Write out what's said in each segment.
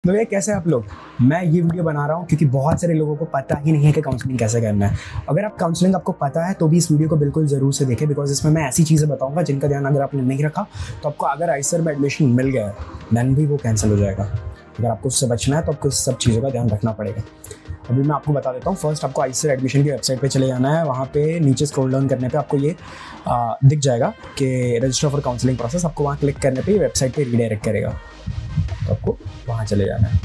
तो ये कैसे आप लोग, मैं ये वीडियो बना रहा हूँ क्योंकि बहुत सारे लोगों को पता ही नहीं है कि काउंसलिंग कैसे करना है। अगर आप काउंसलिंग आपको पता है तो भी इस वीडियो को बिल्कुल ज़रूर से देखें, बिकॉज इसमें मैं ऐसी चीज़ें बताऊंगा जिनका ध्यान अगर आपने नहीं रखा तो आपको अगर आइसर में एडमिशन मिल गया है देन भी वो कैंसिल हो जाएगा। अगर आपको उससे बचना है तो आपको इस सब चीज़ों का ध्यान रखना पड़ेगा। अभी मैं आपको बता देता हूँ। फर्स्ट आपको आइसर एडमिशन की वेबसाइट पे चले जाना है। वहाँ पे नीचे स्क्रॉल डाउन करने पे आपको ये दिख जाएगा कि रजिस्टर फॉर काउंसलिंग प्रोसेस। आपको वहाँ क्लिक करने पे वेबसाइट पे रीडायरेक्ट करेगा, तो आपको वहाँ चले जाना है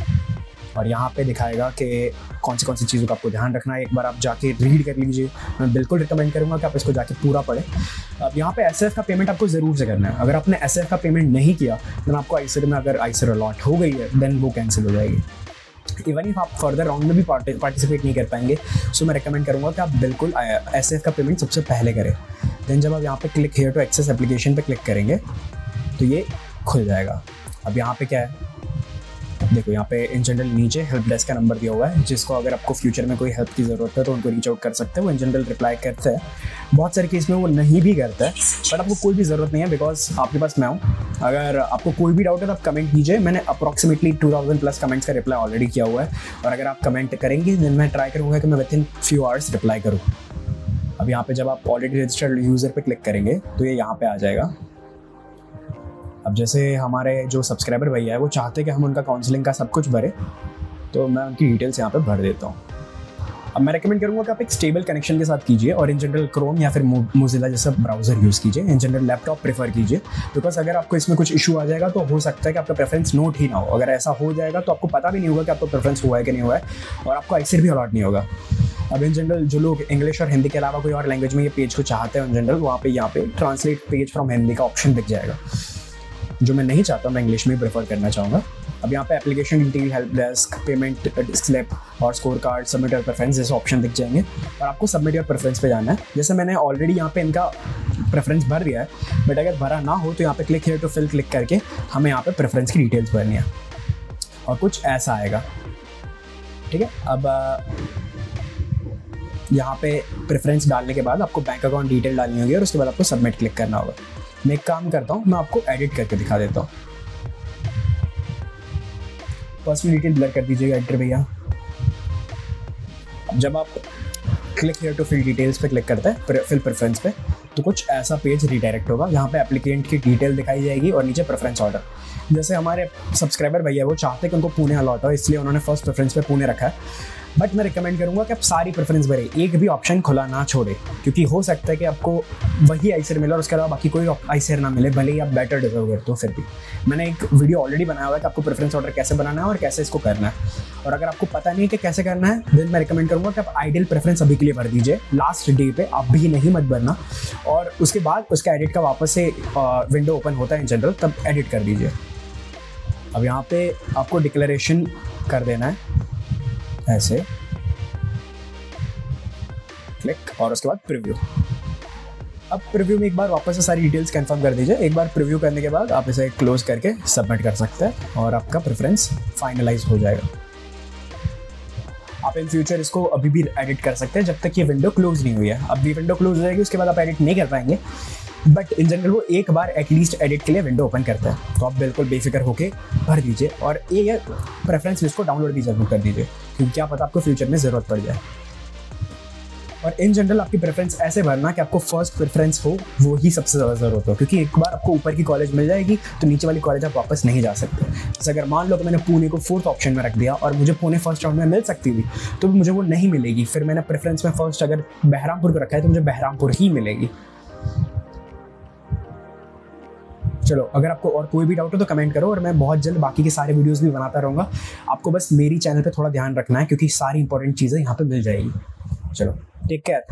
और यहाँ पे दिखाएगा कि कौन सी चीज़ों का आपको ध्यान रखना है। एक बार आप जाके रीड कर लीजिए। मैं बिल्कुल रिकमेंड करूँगा कि आप इसको जाके पूरा पढ़ें। अब यहाँ पे एसएफ का पेमेंट आपको ज़रूर से करना है। अगर आपने एसएफ का पेमेंट नहीं किया देन आपको आइसर में अगर आइसर अलॉट हो गई है देन वो कैंसिल हो जाएगी। इवन इफ आप फर्दर राउंड में भी पार्टिसिपेट नहीं कर पाएंगे सो मैं रिकमेंड करूँगा कि आप बिल्कुल एसएफ का पेमेंट सबसे पहले करें। देन जब आप यहाँ पे click here to access application पे क्लिक करेंगे तो ये खुल जाएगा। अब यहाँ पे क्या है देखो, यहाँ पे इन जनरल नीचे हेल्प डेस्क का नंबर दिया हुआ है, जिसको अगर आपको फ्यूचर में कोई हेल्प की ज़रूरत है तो उनको रीच आउट कर सकते हैं। वो इन जनरल रिप्लाई करते हैं। बहुत सारे केस में वो नहीं भी करता है, बट आपको कोई भी ज़रूरत नहीं है बिकॉज आपके पास मैं हूँ। अगर आपको कोई भी डाउट है तो आप कमेंट कीजिए। मैंने अप्रॉक्सीमेटली 2000 प्लस कमेंट्स का रिप्लाई ऑलरेडी किया हुआ है और अगर आप कमेंट करेंगे देन मैं ट्राई करूँगा कि मैं with in few hours reply करूँ। अब यहाँ पे जब आप ऑलरेडी रजिस्टर्ड यूज़र पे क्लिक करेंगे तो ये यहाँ पे आ जाएगा। अब जैसे हमारे जो सब्सक्राइबर भैया है वो चाहते हैं कि हम उनका काउंसलिंग का सब कुछ भरें, तो मैं उनकी डिटेल्स यहाँ पे भर देता हूँ। अब मैं रेकमेंड करूँगा कि आप एक स्टेबल कनेक्शन के साथ कीजिए और इन जनरल क्रोम या फिर मोजिला जैसा ब्राउज़र यूज़ कीजिए। इन जनरल लैपटॉप प्रेफर कीजिए बिकॉज अगर आपको इसमें कुछ इशू आ जाएगा तो हो सकता है कि आपका प्रेफरेंस नोट ही ना हो। अगर ऐसा हो जाएगा तो आपको पता भी नहीं होगा कि आपका प्रेफरेंस हुआ है कि नहीं हुआ है और आपको आइसर भी अलॉट नहीं होगा। अब इन जनरल जो लोग इंग्लिश और हिंदी के अलावा कोई और लैंग्वेज में ये पेज को चाहते हैं इन जनरल, वहाँ पे यहाँ पे ट्रांसलेट पेज फ्रॉम हिंदी का ऑप्शन दिख जाएगा, जो मैं नहीं चाहता, मैं इंग्लिश में प्रेफर करना चाहूँगा। अब यहाँ पे application detail, help desk, payment slip और स्कोर कार्ड, सबमिट और प्रेफरेंस जैसे ऑप्शन दिख जाएंगे और आपको सबमिट और प्रेफरेंस पे जाना है। जैसे मैंने ऑलरेडी यहाँ पे इनका प्रेफरेंस भर दिया है, बट अगर भरा ना हो तो यहाँ पे click here to fill click करके हमें यहाँ पे प्रेफरेंस की डिटेल्स भरनी है और कुछ ऐसा आएगा। ठीक है, अब यहाँ पे प्रेफरेंस डालने के बाद आपको बैंक अकाउंट डिटेल डालनी होगी और उसके बाद आपको सबमिट क्लिक करना होगा। मैं एक काम करता हूँ, मैं आपको एडिट करके दिखा देता हूँ। पर्सनल डिटेल ब्लर कर दीजिएगा एडिटर भैया। जब आप click here to fill details पे क्लिक करते हैं फिल प्रेफरेंस पे तो कुछ ऐसा पेज रिडायरेक्ट होगा। यहाँ पे एप्लीकेंट की डिटेल दिखाई जाएगी और नीचे प्रेफरेंस ऑर्डर। जैसे हमारे सब्सक्राइबर भैया वो चाहते हैं कि उनको पुणे अलॉट हो, इसलिए उन्होंने फर्स्ट प्रेफरेंस पे पुणे रखा है। बट मैं रिकमेंड करूंगा कि आप सारी प्रेफरेंस भरें, एक भी ऑप्शन खुला ना छोड़े, क्योंकि हो सकता है कि आपको वही आइसर मिले और उसके अलावा बाकी कोई आइसर ना मिले, भले ही आप बेटर डिजर्व करते हो। फिर भी मैंने एक वीडियो ऑलरेडी बनाया हुआ है कि आपको प्रेफरेंस ऑर्डर कैसे बनाना है और कैसे इसको करना है। और अगर आपको पता नहीं कि कैसे करना है देन मैं रिकमेंड करूँगा कि आप आइडियल प्रेफरेंस अभी के लिए भर दीजिए। लास्ट डे पे आप भी नहीं मत भरना और उसके बाद उसका एडिट का वापस से विंडो ओपन होता है इन जनरल, तब एडिट कर दीजिए। अब यहाँ पे आपको डिक्लेरेशन कर देना है ऐसे, क्लिक और उसके बाद प्रीव्यू। अब प्रीव्यू में एक बार वापस से सारी डिटेल्स कंफर्म कर दीजिए। एक बार प्रीव्यू करने के बाद आप इसे क्लोज करके सबमिट कर सकते हैं और आपका प्रेफरेंस फाइनलाइज हो जाएगा। आप इन फ्यूचर इसको अभी भी एडिट कर सकते हैं जब तक ये विंडो क्लोज नहीं हुई है। अब भी विंडो क्लोज हो जाएगी उसके बाद आप एडिट नहीं कर पाएंगे, बट इन जनरल वो एक बार एटलीस्ट एडिट के लिए विंडो ओपन करता है। तो आप बिल्कुल बेफिक्र होके भर दीजिए और ये प्रेफरेंस लिस्ट को डाउनलोड भी जरूर कर दीजिए, क्योंकि क्या पता आपको फ्यूचर में ज़रूरत पड़ जाए। और इन जनरल आपकी प्रेफरेंस ऐसे भरना कि आपको फर्स्ट प्रेफरेंस हो, वो ही सबसे ज़्यादा ज़रूरत हो, क्योंकि एक बार आपको ऊपर की कॉलेज मिल जाएगी तो नीचे वाली कॉलेज आप वापस नहीं जा सकते। जैसे अगर मान लो कि मैंने पुणे को फोर्थ ऑप्शन में रख दिया और मुझे पुणे फर्स्ट राउंड में मिल सकती थी तो मुझे वो नहीं मिलेगी। फिर मैंने प्रेफरेंस में फर्स्ट अगर बहरामपुर को रखा है तो मुझे बहरामपुर ही मिलेगी। चलो, अगर आपको और कोई भी डाउट हो तो कमेंट करो और मैं बहुत जल्द बाकी के सारे वीडियोस भी बनाता रहूँगा। आपको बस मेरी चैनल पे थोड़ा ध्यान रखना है क्योंकि सारी इंपॉर्टेंट चीज़ें यहाँ पे मिल जाएगी। चलो, टेक केयर।